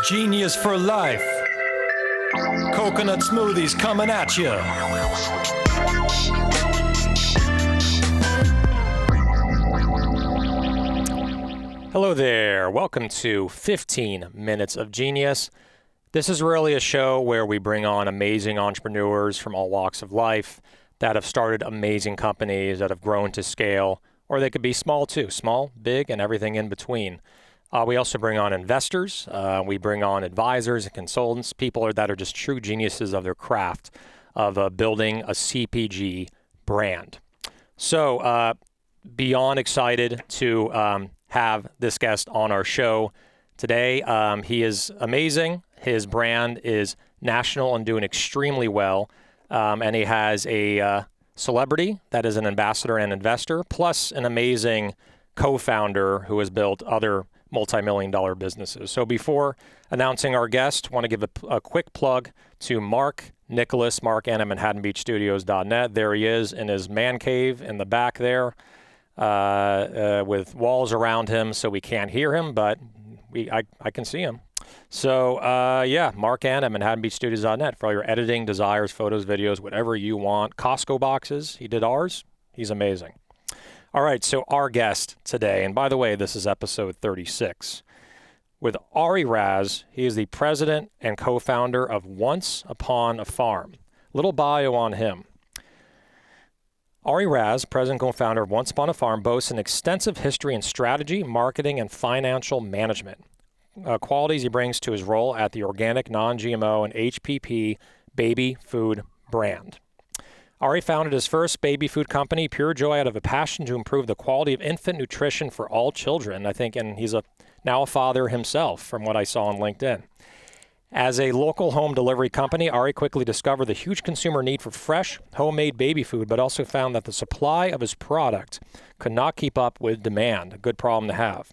Genius for life. Coconut smoothies coming at you. Hello there. Welcome to 15 Minutes of Genius. This is really a show where we bring on amazing entrepreneurs from all walks of life that have started amazing companies that have grown to scale, or they could be small too, small, big, and everything in between. We also bring on investors. We bring on advisors and consultants, people that are just true geniuses of their craft of building a CPG brand. So beyond excited to have this guest on our show today. He is amazing. His brand is national and doing extremely well. And he has a celebrity that is an ambassador and investor, plus an amazing co-founder who has built other multi-million-dollar businesses. So before announcing our guest, I want to give a quick plug to Mark Nicholas, Mark at ManhattanBeachStudios.net. There he is in his man cave in the back there with walls around him so we can't hear him, but I can see him. So Mark at ManhattanBeachStudios.net for all your editing, desires, photos, videos, whatever you want. Costco boxes, he did ours. He's amazing. All right, so our guest today, and by the way, this is episode 36, with Ari Raz. He is the president and co-founder of Once Upon a Farm. Little bio on him. Ari Raz, president and co-founder of Once Upon a Farm, boasts an extensive history in strategy, marketing, and financial management. Qualities he brings to his role at the organic, non-GMO, and HPP baby food brand. Ari founded his first baby food company, Pure Joy, out of a passion to improve the quality of infant nutrition for all children, I think, and he's now a father himself, from what I saw on LinkedIn. As a local home delivery company, Ari quickly discovered the huge consumer need for fresh, homemade baby food, but also found that the supply of his product could not keep up with demand, a good problem to have.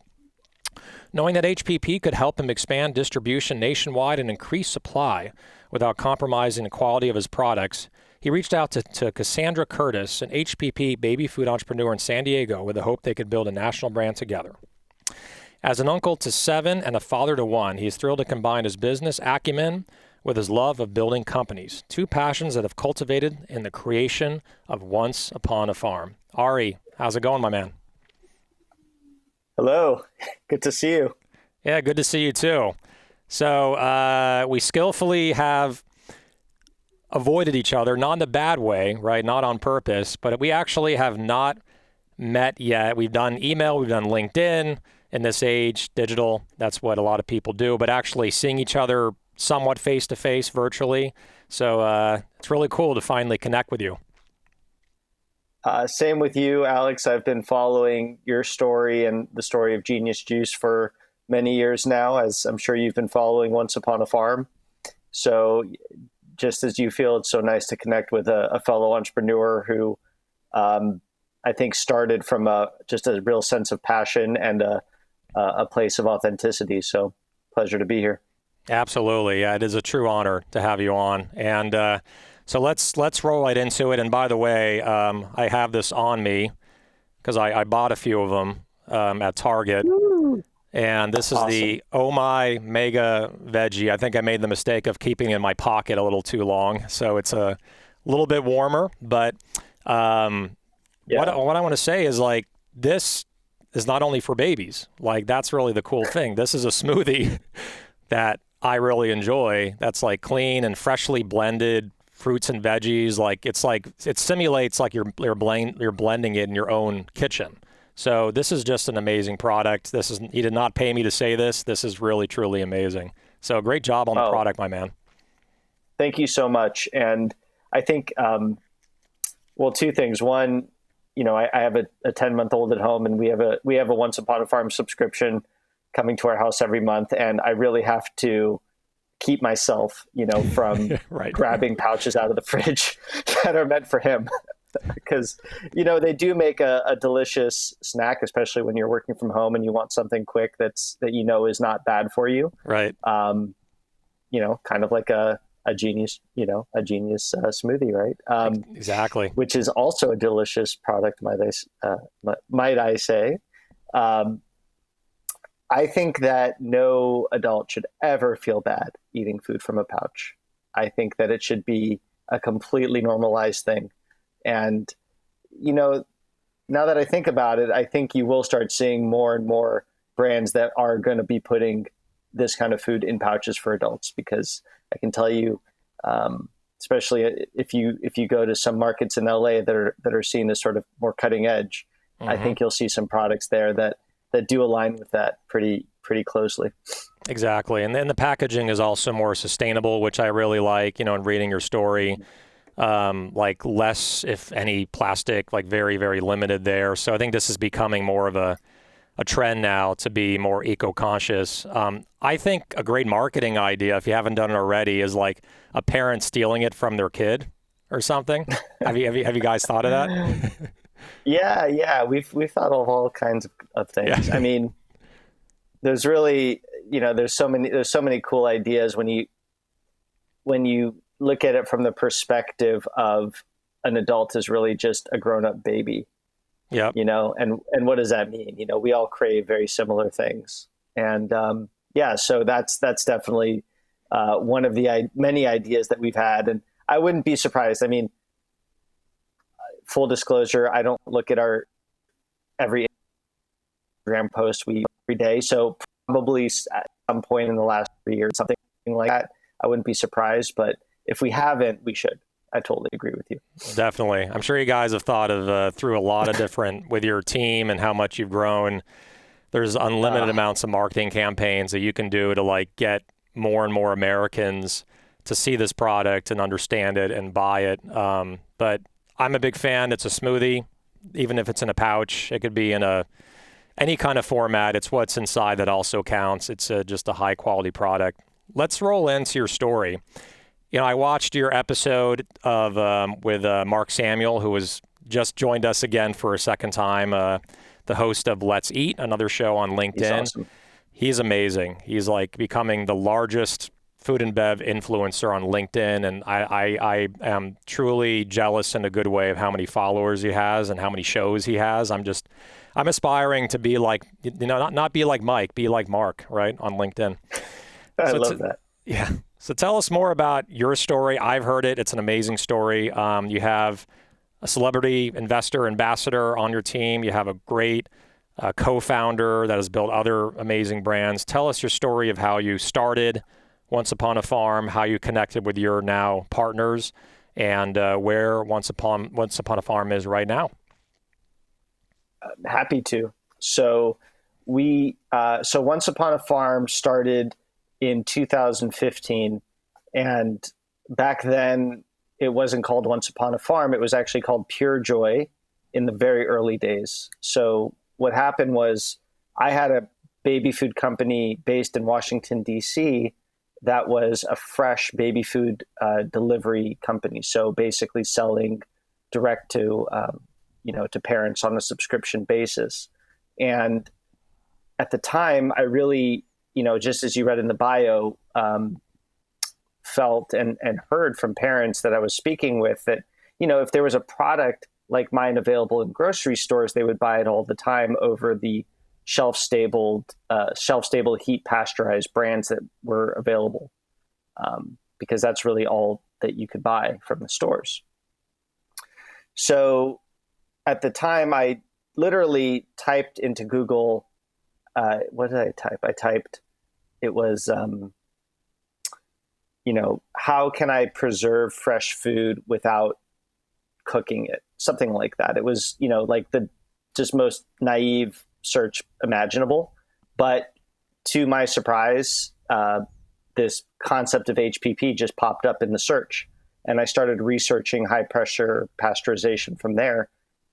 Knowing that HPP could help him expand distribution nationwide and increase supply without compromising the quality of his products, he reached out to Cassandra Curtis, an HPP baby food entrepreneur in San Diego, with the hope they could build a national brand together. As an uncle to 7 and a father to 1, he is thrilled to combine his business acumen with his love of building companies, two passions that have cultivated in the creation of Once Upon a Farm. Ari, how's it going, my man? Hello. Good to see you. Yeah, good to see you too. So we skillfully have avoided each other, not in a bad way, right? Not on purpose, but we actually have not met yet. We've done email, we've done LinkedIn. In this age, digital, that's what a lot of people do, but actually seeing each other somewhat face-to-face virtually. So it's really cool to finally connect with you. Same with you, Alex. I've been following your story and the story of Genius Juice for many years now, as I'm sure you've been following Once Upon a Farm. So just as you feel, it's so nice to connect with a fellow entrepreneur who I think started from just a real sense of passion and a place of authenticity. So pleasure to be here. Absolutely. Yeah, it is a true honor to have you on. And so let's roll right into it. And by the way, I have this on me because I bought a few of them at Target. Woo. And this is awesome. The Oh My Mega Veggie. I think I made the mistake of keeping it in my pocket a little too long. So it's a little bit warmer. But what I want to say is, like, this is not only for babies. Like, that's really the cool thing. This is a smoothie that I really enjoy. That's like clean and freshly blended fruits and veggies. Like it simulates like you're blending it in your own kitchen. So this is just an amazing product. You did not pay me to say this. This is really, truly amazing. So great job on the product, my man. Thank you so much. And I think, two things. One, I have a 10-month-old at home, and we have a Once Upon a Farm subscription coming to our house every month. And I really have to keep myself, from right. grabbing pouches out of the fridge that are meant for him. Because, they do make a delicious snack, especially when you're working from home and you want something quick that is not bad for you. Right. Kind of like a genius smoothie, right? Exactly. Which is also a delicious product, might I say. I think that no adult should ever feel bad eating food from a pouch. I think that it should be a completely normalized thing. And, you know, now that I think about it, I think you will start seeing more and more brands that are going to be putting this kind of food in pouches for adults, because I can tell you, especially if you go to some markets in LA that are seen as sort of more cutting edge, I think you'll see some products there that do align with that pretty closely. Exactly. And then the packaging is also more sustainable, which I really like, in reading your story. Like less, if any, plastic, like very, very limited there. So I think this is becoming more of a trend now to be more eco-conscious. I think a great marketing idea, if you haven't done it already, is like a parent stealing it from their kid or something. Have you guys thought of that? Yeah. We've thought of all kinds of things. Yeah. I mean, there's really, there's so many cool ideas when you look at it from the perspective of an adult is really just a grown-up baby. Yeah. And what does that mean? We all crave very similar things. And so that's definitely one of the many ideas that we've had. And I wouldn't be surprised. I mean, full disclosure, I don't look at our every Instagram post every day. So probably at some point in the last 3 years, something like that, I wouldn't be surprised. But if we haven't, we should. I totally agree with you. Definitely. I'm sure you guys have thought of through a lot of different, with your team and how much you've grown, there's unlimited amounts of marketing campaigns that you can do to like get more and more Americans to see this product and understand it and buy it. But I'm a big fan. It's a smoothie, even if it's in a pouch. It could be in any kind of format. It's what's inside that also counts. It's just a high quality product. Let's roll into your story. I watched your episode of with Mark Samuel, who has just joined us again for a second time, the host of Let's Eat, another show on LinkedIn. He's awesome. He's amazing. He's like becoming the largest food and bev influencer on LinkedIn, and I am truly jealous in a good way of how many followers he has and how many shows he has. I'm aspiring to be like, not be like Mike, be like Mark, right, on LinkedIn. I love that. Yeah. So tell us more about your story. I've heard it. It's an amazing story. You have a celebrity investor ambassador on your team. You have a great co-founder that has built other amazing brands. Tell us your story of how you started Once Upon a Farm, how you connected with your now partners, and where Once Upon a Farm is right now. Happy to. So Once Upon a Farm started in 2015, and back then it wasn't called Once Upon a Farm. It was actually called Pure Joy in the very early days. So what happened was I had a baby food company based in Washington, D.C. that was a fresh baby food delivery company. So basically selling direct to to parents on a subscription basis. And at the time, I really, just as you read in the bio, felt and heard from parents that I was speaking with that, if there was a product like mine available in grocery stores, they would buy it all the time over the shelf-stable heat pasteurized brands that were available, because that's really all that you could buy from the stores. So at the time, I literally typed into Google, what did I type? I typed, it was, how can I preserve fresh food without cooking it? Something like that. It was, like the just most naive search imaginable. But to my surprise, this concept of HPP just popped up in the search. And I started researching high pressure pasteurization from there.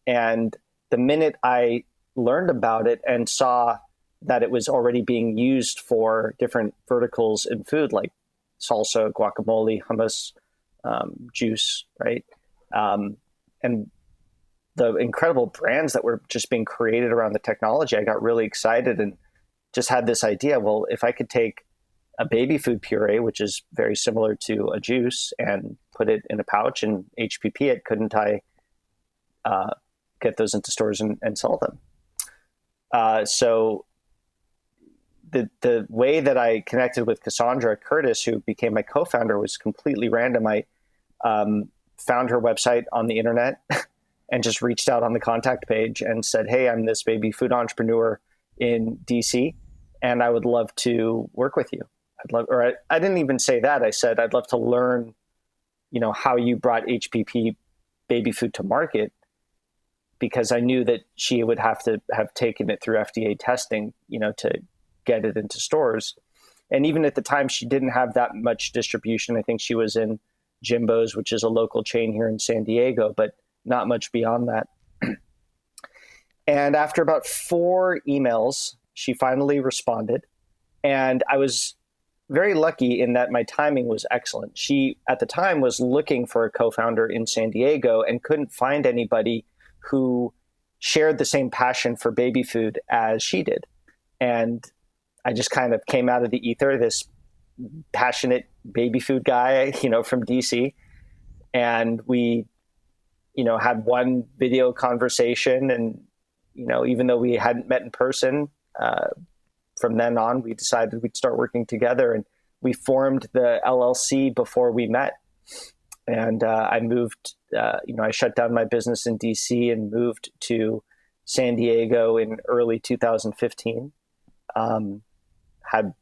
And the minute I learned about it and saw that it was already being used for different verticals in food, like salsa, guacamole, hummus, juice, right? And the incredible brands that were just being created around the technology, I got really excited and just had this idea. Well, if I could take a baby food puree, which is very similar to a juice, and put it in a pouch and HPP it, couldn't I get those into stores and sell them? So the way that I connected with Cassandra Curtis, who became my co-founder, was completely random. I found her website on the internet and just reached out on the contact page and said, "Hey, I'm this baby food entrepreneur in DC, and I would love to work with you. I didn't even say that. I said, I'd love to learn, how you brought HPP baby food to market, because I knew that she would have to have taken it through FDA testing, to get it into stores. And even at the time, she didn't have that much distribution. I think she was in Jimbo's, which is a local chain here in San Diego, but not much beyond that. And after about 4 emails, she finally responded. And I was very lucky in that my timing was excellent. She, at the time, was looking for a co-founder in San Diego and couldn't find anybody who shared the same passion for baby food as she did. And I just kind of came out of the ether, this passionate baby food guy, from DC. And we, had one video conversation. And, even though we hadn't met in person, from then on, we decided we'd start working together. And we formed the LLC before we met. And I moved, I shut down my business in DC and moved to San Diego in early 2015. Had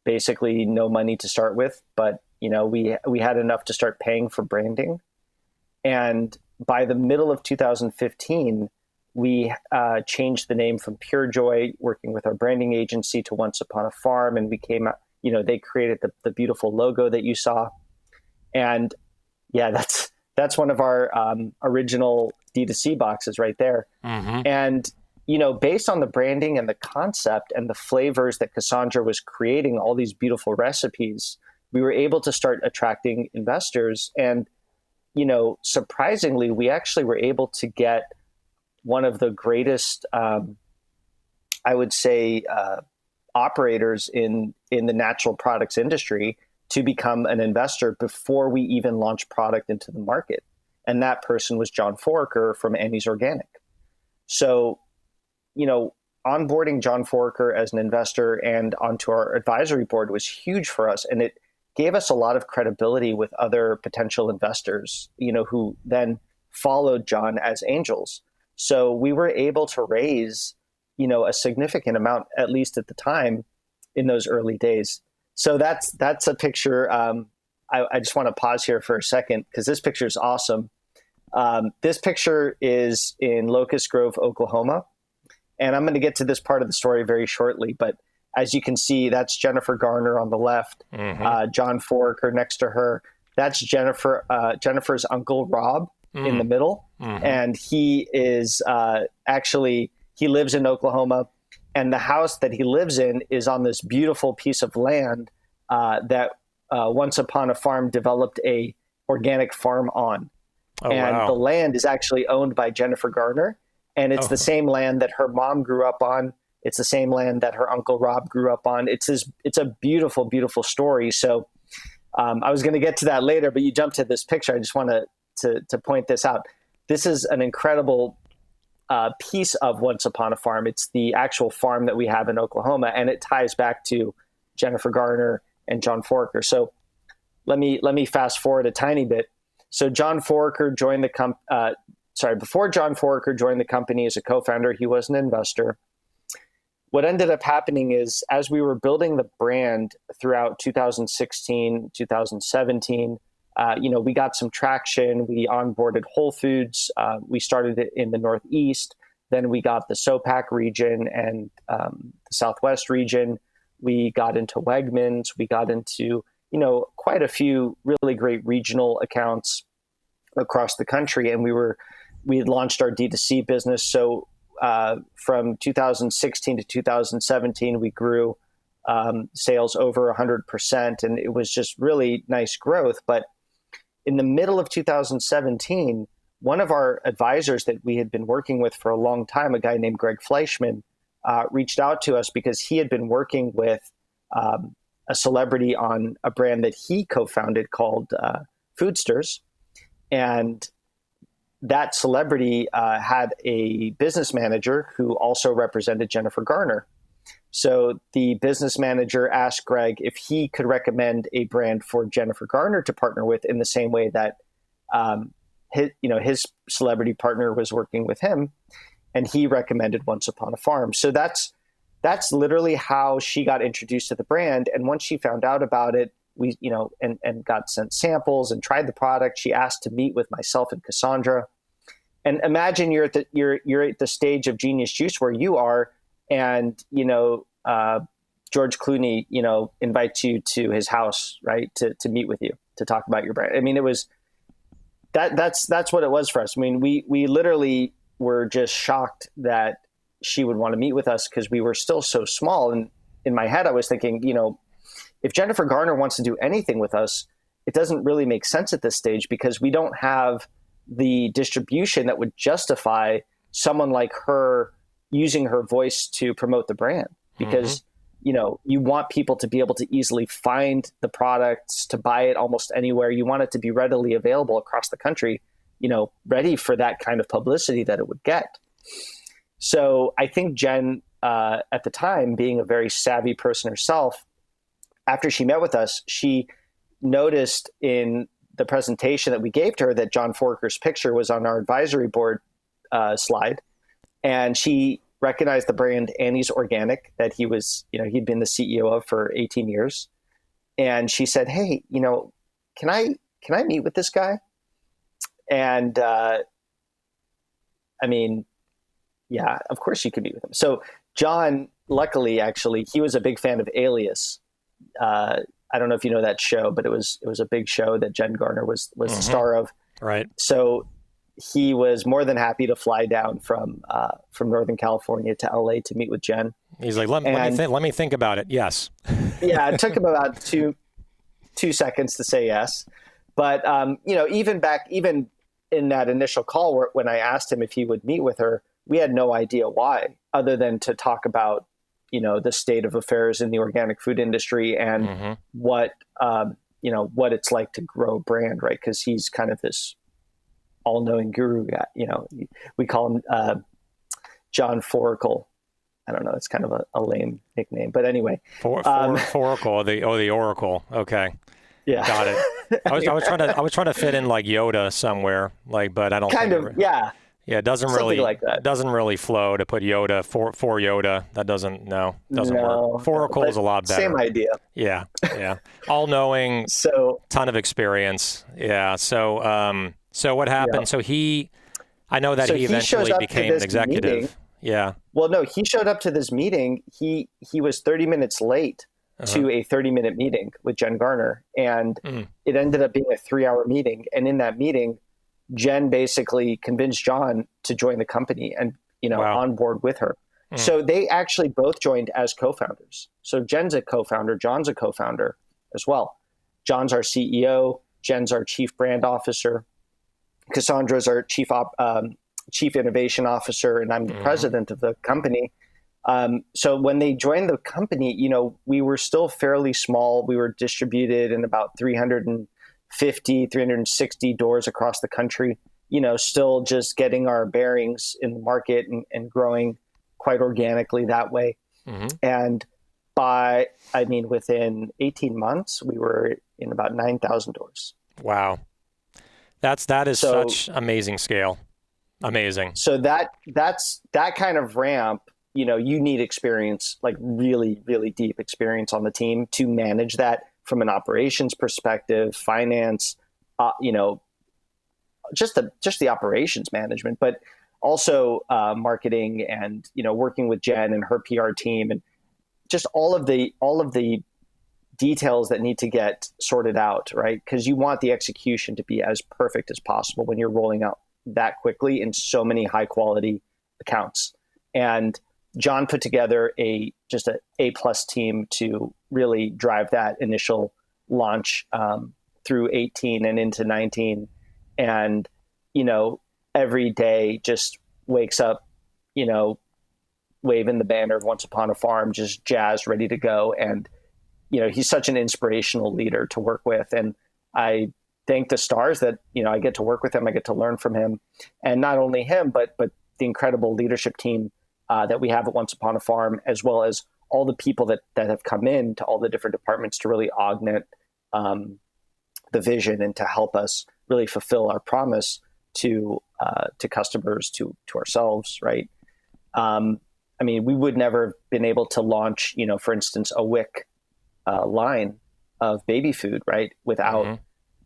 basically no money to start with, but we had enough to start paying for branding. And by the middle of 2015, we changed the name from Pure Joy, working with our branding agency, to Once Upon a Farm, and became, they created the beautiful logo that you saw. And yeah, that's one of our original D2C boxes right there. Mm-hmm. And based on the branding and the concept and the flavors that Cassandra was creating, all these beautiful recipes, we were able to start attracting investors. And, surprisingly, we actually were able to get one of the greatest, I would say, operators in the natural products industry to become an investor before we even launched product into the market. And that person was John Foraker from Annie's Organic. So, onboarding John Foraker as an investor and onto our advisory board was huge for us. And it gave us a lot of credibility with other potential investors, who then followed John as angels. So we were able to raise, a significant amount, at least at the time, in those early days. So that's a picture. I just want to pause here for a second because this picture is awesome. This picture is in Locust Grove, Oklahoma. And I'm going to get to this part of the story very shortly. But as you can see, that's Jennifer Garner on the left, mm-hmm. John Foraker next to her. That's Jennifer's uncle, Rob, mm-hmm. in the middle. Mm-hmm. And he is he lives in Oklahoma. And the house that he lives in is on this beautiful piece of land that Once Upon a Farm developed a organic farm on. Oh, and wow. The land is actually owned by Jennifer Garner. And it's the same land that her mom grew up on. It's the same land that her uncle Rob grew up on. It's a beautiful, beautiful story. So I was going to get to that later, but you jumped to this picture. I just want to point this out. This is an incredible piece of Once Upon a Farm. It's the actual farm that we have in Oklahoma, and it ties back to Jennifer Garner and John Foraker. So let me fast forward a tiny bit. So John Foraker joined the before John Foraker joined the company as a co-founder, he was an investor. What ended up happening is, as we were building the brand throughout 2016, 2017, we got some traction. We onboarded Whole Foods. We started it in the Northeast. Then we got the SoPac region and the Southwest region. We got into Wegmans. We got into, quite a few really great regional accounts across the country. And we had launched our D2C business. So from 2016 to 2017, we grew sales over 100%. And it was just really nice growth. But in the middle of 2017, one of our advisors that we had been working with for a long time, a guy named Greg Fleischman, reached out to us because he had been working with a celebrity on a brand that he co-founded called Foodsters. And that celebrity had a business manager who also represented Jennifer Garner. So the business manager asked Greg if he could recommend a brand for Jennifer Garner to partner with in the same way that his celebrity partner was working with him, and he recommended Once Upon a Farm. So that's literally how she got introduced to the brand. And once she found out about it, we and got sent samples and tried the product, she asked to meet with myself and Cassandra. And imagine you're at the stage of Genius Juice where you are, and George Clooney invites you to his house, right, to meet with you, to talk about your brand. I mean, it was that's what it was for us. I mean, we literally were just shocked that she would want to meet with us because we were still so small. And in my head, I was thinking, if Jennifer Garner wants to do anything with us, it doesn't really make sense at this stage because we don't have the distribution that would justify someone like her using her voice to promote the brand. Because you want people to be able to easily find the products, to buy it almost anywhere. You want it to be readily available across the country, ready for that kind of publicity that it would get. So I think Jen, at the time, being a very savvy person herself, after she met with us, she noticed in the presentation that we gave to her that John Foraker's picture was on our advisory board slide. And she recognized the brand Annie's Organic that he was, he'd been the CEO of for 18 years. And she said, hey, can I meet with this guy? And yeah, of course you could meet with him. So John, luckily, actually, he was a big fan of Alias. I don't know if you know that show, but it was a big show that Jen Garner was the star of. Right. So he was more than happy to fly down from Northern California to LA to meet with Jen. He's like, let me think about it. Yes. Yeah, it took him about two seconds to say yes. But even in that initial call when I asked him if he would meet with her, we had no idea why, other than to talk about the state of affairs in the organic food industry and what it's like to grow a brand, right? Because he's kind of this all-knowing guru guy. We call him John Foraker. I don't know. It's kind of a lame nickname, but anyway. Foraker, the Oracle. Okay. Yeah. Got it. I was trying to fit in like Yoda somewhere, but I don't yeah. Yeah, it doesn't really flow to put Yoda for Yoda. That doesn't work. Foracle is a lot better. Same idea. Yeah. All knowing, ton of experience. Yeah. So what happened? Yeah. I know that he eventually became an executive. Meeting. Yeah. Well, no, he showed up to this meeting. He was 30 minutes late to a 30-minute meeting with Jen Garner, and it ended up being a 3-hour meeting. And in that meeting, Jen basically convinced John to join the company and, on board with her. So they actually both joined as co-founders. So Jen's a co-founder, John's a co-founder as well. John's our CEO, Jen's our chief brand officer, Cassandra's our chief innovation officer, and I'm the president of the company. So when they joined the company, we were still fairly small. We were distributed in about 350, 360 doors across the country, still just getting our bearings in the market and growing quite organically that way. And within 18 months, we were in about 9,000 doors. Wow. That is such amazing scale. Amazing. So that's that kind of ramp, you need experience, like really, really deep experience on the team to manage that from an operations perspective, finance, just the operations management, but also marketing and, working with Jen and her PR team and just all of the details that need to get sorted out, right? Because you want the execution to be as perfect as possible when you're rolling out that quickly in so many high quality accounts. And John put together just an A+ team to really drive that initial launch through 18 and into 19. And, every day just wakes up, waving the banner of Once Upon a Farm, just jazzed, ready to go. And, he's such an inspirational leader to work with. And I thank the stars that, I get to work with him. I get to learn from him, and not only him, but the incredible leadership team that we have at Once Upon a Farm, as well as all the people that have come in to all the different departments to really augment the vision and to help us really fulfill our promise to customers, to ourselves, right? I mean, we would never have been able to launch, for instance, a WIC line of baby food, right, without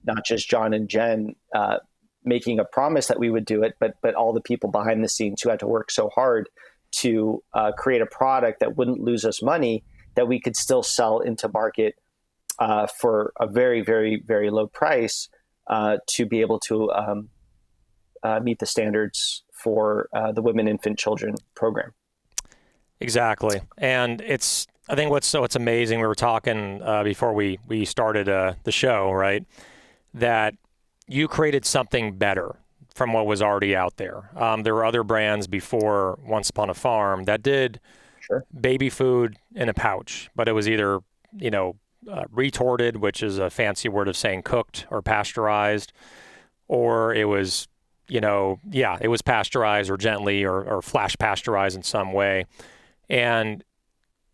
not just John and Jen making a promise that we would do it, but all the people behind the scenes who had to work so hard to create a product that wouldn't lose us money, that we could still sell into market for a very, very, very low price to be able to meet the standards for the Women, Infant, Children program. Exactly. And I think what's amazing, we were talking before we started the show, right, that you created something better from what was already out there. There were other brands before Once Upon a Farm that did baby food in a pouch, but it was either, retorted, which is a fancy word of saying cooked or pasteurized, or it was, it was pasteurized or gently or flash pasteurized in some way. And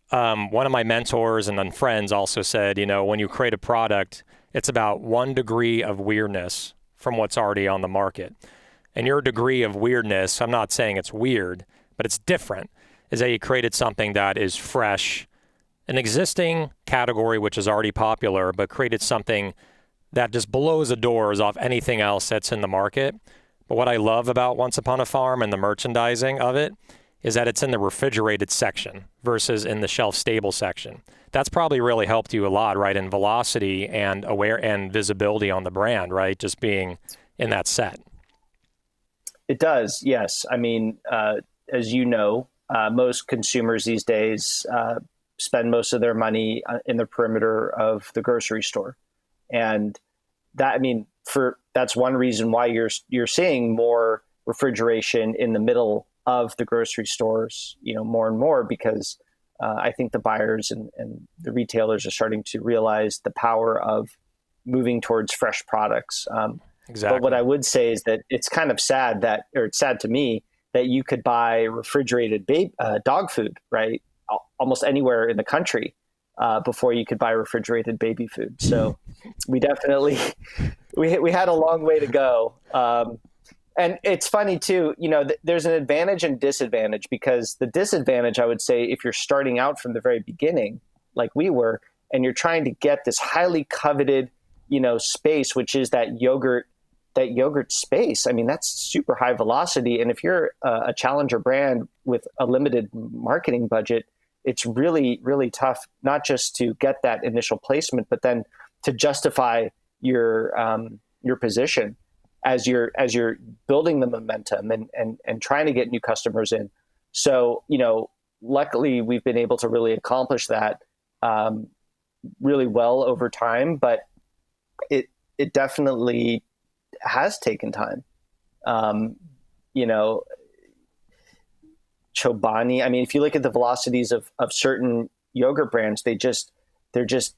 one of my mentors and then friends also said, when you create a product, it's about 1 degree of weirdness from what's already on the market. And your degree of weirdness, I'm not saying it's weird, but it's different, is that you created something that is fresh, an existing category which is already popular, but created something that just blows the doors off anything else that's in the market. But what I love about Once Upon a Farm and the merchandising of it is that it's in the refrigerated section versus in the shelf-stable section. That's probably really helped you a lot, right, in velocity and visibility on the brand, right, just being in that set. It does, yes. I mean, as you know, most consumers these days spend most of their money in the perimeter of the grocery store. And that, that's one reason why you're seeing more refrigeration in the middle of the grocery stores, more and more, because I think the buyers and the retailers are starting to realize the power of moving towards fresh products. Exactly. But what I would say is that it's kind of sad it's sad to me that you could buy refrigerated dog food, right, almost anywhere in the country before you could buy refrigerated baby food. So we definitely, we had a long way to go. And it's funny too, there's an advantage and disadvantage, because the disadvantage, I would say, if you're starting out from the very beginning, like we were, and you're trying to get this highly coveted, space, which is that yogurt space. That's super high velocity. And if you're a challenger brand with a limited marketing budget, it's really, really tough, not just to get that initial placement, but then to justify your position as you're building the momentum and trying to get new customers in. So, luckily we've been able to really accomplish that really well over time, but it definitely has taken time. Chobani, if you look at the velocities of certain yogurt brands, they're just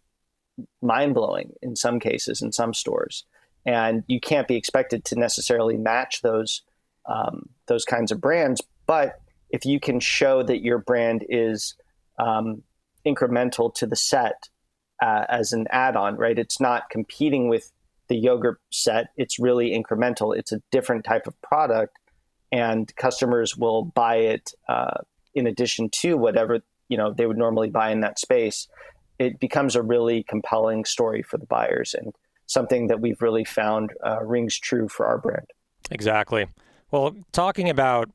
mind-blowing in some cases, in some stores. And you can't be expected to necessarily match those kinds of brands. But if you can show that your brand is incremental to the set as an add-on, right? It's not competing with the yogurt set. It's really incremental. It's a different type of product, and customers will buy it in addition to whatever they would normally buy in that space. It becomes a really compelling story for the buyers, and something that we've really found rings true for our brand. Exactly. Well, talking about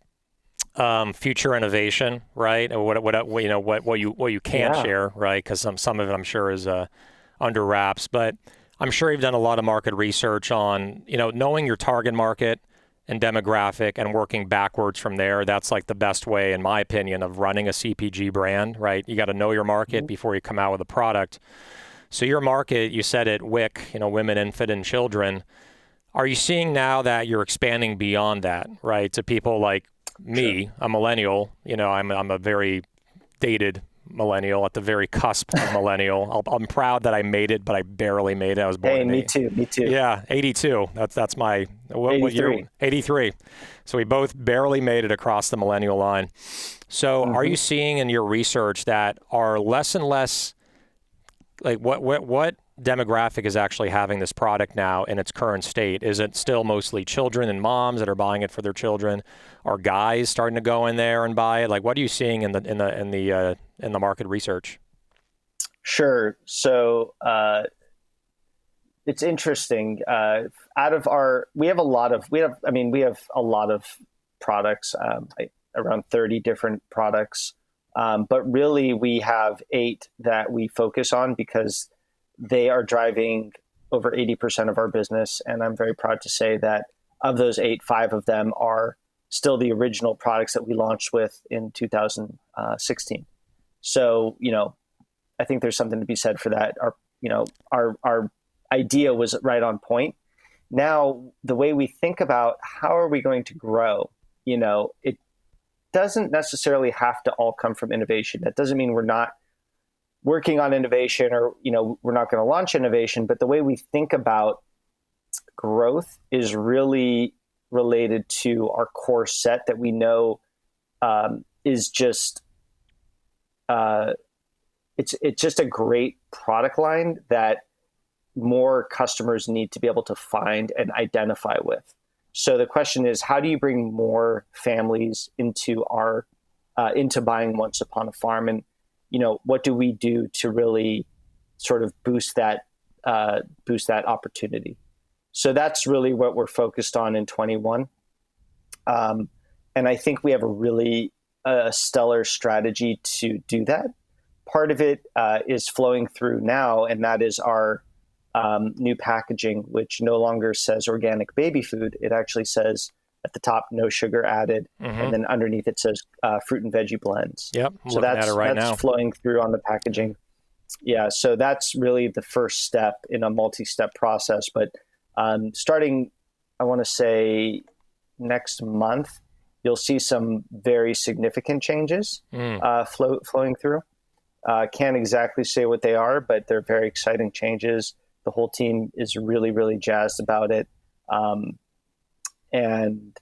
future innovation, right? Or what you can't share, right? Because some of it I'm sure is under wraps. But I'm sure you've done a lot of market research on knowing your target market and demographic and working backwards from there. That's like the best way, in my opinion, of running a CPG brand, right? You got to know your market before you come out with a product. So your market, you said it, WIC, women, infant, and children. Are you seeing now that you're expanding beyond that, right? To people like me, a millennial, I'm a very dated millennial, at the very cusp of millennial. I'm proud that I made it, but I barely made it. I was born in me too. Yeah, 82. That's my, what year? 83. So we both barely made it across the millennial line. So are you seeing in your research that are less and less, like what demographic is actually having this product now in its current state? Is it still mostly children and moms that are buying it for their children? Are guys starting to go in there and buy it? Like, what are you seeing in the market research? Sure. So it's interesting. We have a lot of products, around 30 different products. But really we have 8 that we focus on because they are driving over 80% of our business. And I'm very proud to say that of those 8, 5 of them are still the original products that we launched with in 2016. So, I think there's something to be said for that. Our idea was right on point. Now, the way we think about how are we going to grow, it doesn't necessarily have to all come from innovation. That doesn't mean we're not working on innovation or, we're not going to launch innovation, but the way we think about growth is really related to our core set that we know is just, it's just a great product line that more customers need to be able to find and identify with. So the question is, how do you bring more families into buying Once Upon a Farm? And, what do we do to really sort of boost that opportunity? So that's really what we're focused on in 21. And I think we have a really stellar strategy to do that. Part of it is flowing through now, and that is our new packaging, which no longer says organic baby food. It actually says at the top, no sugar added. And then underneath it says fruit and veggie blends. Yep. So that's flowing through on the packaging. Yeah. So that's really the first step in a multi-step process. But starting, I want to say next month, you'll see some very significant changes flowing through. Can't exactly say what they are, but they're very exciting changes. The whole team is really, really jazzed about it. And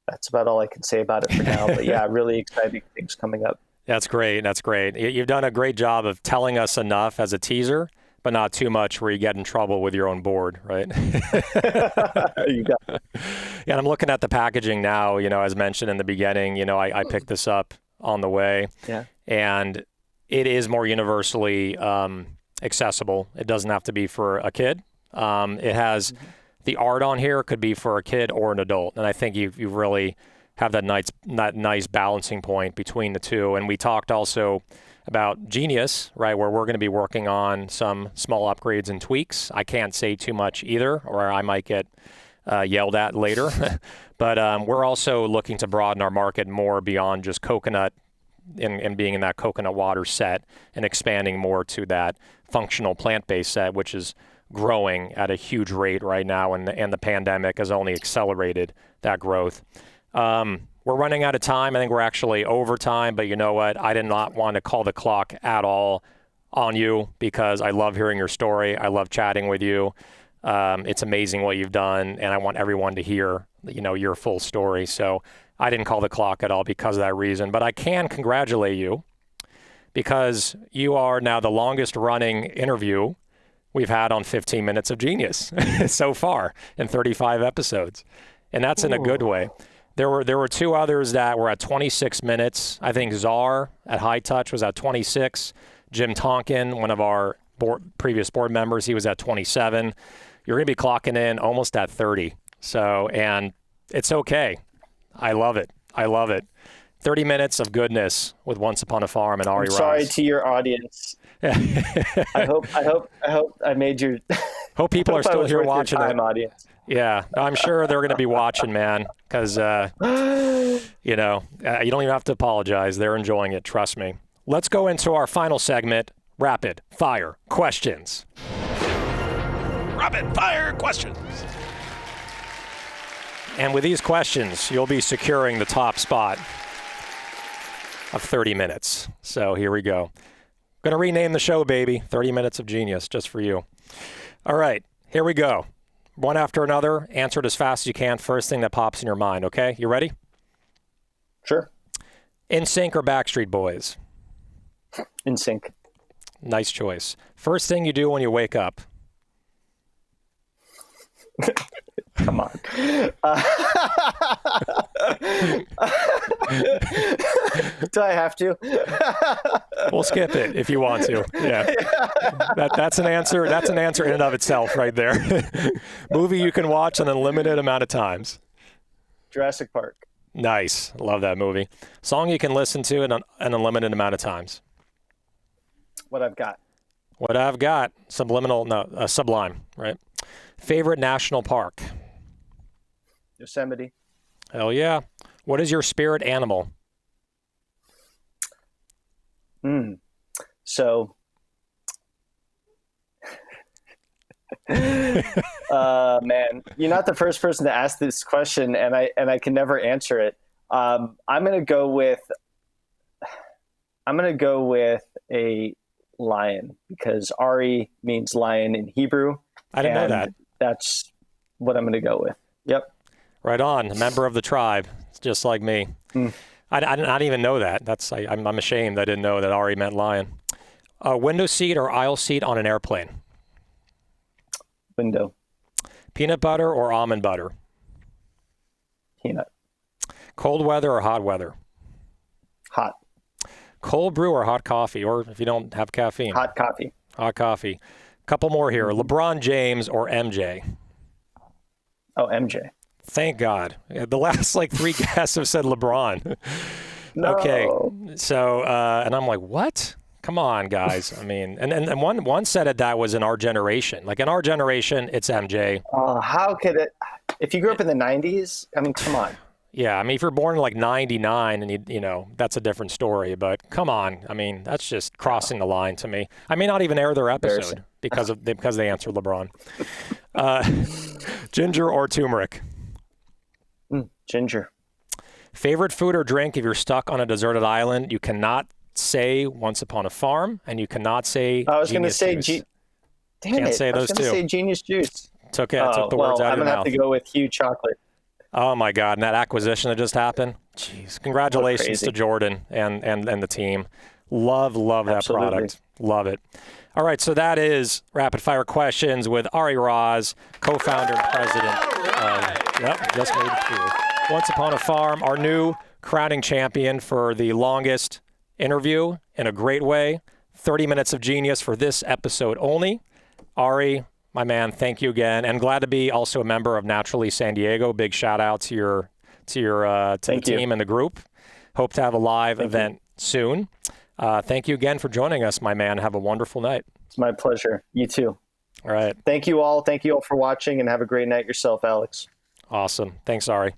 that's about all I can say about it for now. But yeah, really exciting things coming up. That's great. That's great. You've done a great job of telling us enough as a teaser, but not too much where you get in trouble with your own board, right? You got it. Yeah, I'm looking at the packaging now, as mentioned in the beginning, I picked this up on the way. Yeah. And it is more universally accessible. It doesn't have to be for a kid. It has the art on here could be for a kid or an adult. And I think you really have that nice balancing point between the two. And we talked also about Genius, right, where we're going to be working on some small upgrades and tweaks. I can't say too much either, or I might get yelled at later. But we're also looking to broaden our market more beyond just coconut and being in that coconut water set and expanding more to that functional plant-based set, which is growing at a huge rate right now, and the pandemic has only accelerated that growth. We're running out of time. I think we're actually over time, but you know what? I did not want to call the clock at all on you because I love hearing your story. I love chatting with you. It's amazing what you've done, and I want everyone to hear, your full story. So I didn't call the clock at all because of that reason, but I can congratulate you because you are now the longest running interview we've had on 15 Minutes of Genius so far in 35 episodes. And that's in a good way. There were 2 others that were at 26 minutes. I think Czar at High Touch was at 26. Jim Tonkin, one of our previous board members, he was at 27. You're going to be clocking in almost at 30. So, and it's okay. I love it. 30 minutes of goodness with Once Upon a Farm and Ari Raz. Sorry to your audience. I hope I made your. Hope people are still here watching it. Audience. Yeah, I'm sure they're going to be watching, man, because you don't even have to apologize. They're enjoying it. Trust me. Let's go into our final segment: rapid fire questions. Rapid fire questions. And with these questions, you'll be securing the top spot of 30 minutes. So here we go. Going to rename the show, baby. 30 Minutes of Genius, just for you. All right, here we go. One after another. Answer it as fast as you can. First thing that pops in your mind, okay? You ready? Sure. NSYNC or Backstreet Boys? NSYNC. Nice choice. First thing you do when you wake up? Come on. Do I have to? We'll skip it if you want to. Yeah. That's an answer. That's an answer in and of itself right there. Movie you can watch an unlimited amount of times. Jurassic Park. Nice. Love that movie. Song you can listen to an unlimited amount of times. What I've Got. What I've Got. Sublime, right? Favorite national park? Yosemite. Hell yeah. What is your spirit animal? So, man, you're not the first person to ask this question, and I can never answer it. I'm gonna go with a lion, because Ari means lion in Hebrew. I didn't know that. That's what I'm gonna go with. Yep. Right on. A member of the tribe, just like me. I didn't even know that. I'm ashamed I didn't know that Ari meant lion. Window seat or aisle seat on an airplane? Window. Peanut butter or almond butter? Peanut. Cold weather or hot weather? Hot. Cold brew or hot coffee, or if you don't have caffeine? Hot coffee. Hot coffee. Couple more here. LeBron James or MJ? Oh, MJ. Thank God. The last three guests have said LeBron. No. Okay. So, and I'm like, what? Come on, guys. I mean, and one said it that was in our generation. Like in our generation, it's MJ. How could it? If you grew up in the 90s, I mean, come on. Yeah, I mean, if you're born in 99 and you know, that's a different story, but come on. I mean, that's just crossing the line to me. I may not even air their episode because they answered LeBron. Ginger or turmeric? Ginger. Favorite food or drink if you're stuck on a deserted island? You cannot say Once Upon a Farm, and you cannot say I was going to say Can't say those two. I was going to say Genius Juice. Took the words out of your mouth. I'm going to have to go with Hugh Chocolate. Oh my God! And that acquisition that just happened. Jeez! Congratulations to Jordan and the team. Love that product. Love it. All right, so that is Rapid Fire Questions with Ari Raz, co-founder and president. Just made it through. Once Upon a Farm, our new crowning champion for the longest interview in a great way. 30 minutes of genius for this episode only. Ari, my man, thank you again, and glad to be also a member of Naturally San Diego. Big shout out to the team and the group. Hope to have a live event soon. Thank you again for joining us, my man. Have a wonderful night. It's my pleasure. You too. All right. Thank you all. Thank you all for watching, and have a great night yourself, Alex. Awesome. Thanks, Ari.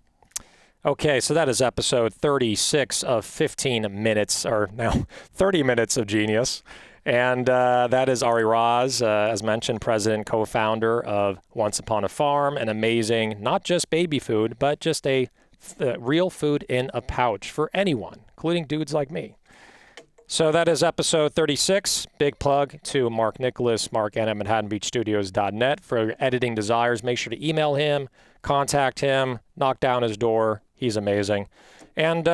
Okay, so that is episode 36 of 15 minutes, or now 30 minutes of genius. And that is Ari Raz, as mentioned, president, co-founder of Once Upon a Farm, an amazing, not just baby food, but just a real food in a pouch for anyone, including dudes like me. So that is episode 36. Big plug to Mark Nicholas, Mark at ManhattanBeachStudios.net for your editing desires. Make sure to email him, contact him, knock down his door. He's amazing. And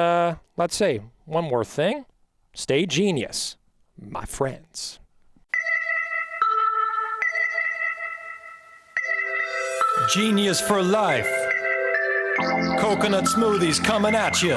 let's say one more thing. Stay genius, my friends. Genius for life. Coconut smoothies coming at you.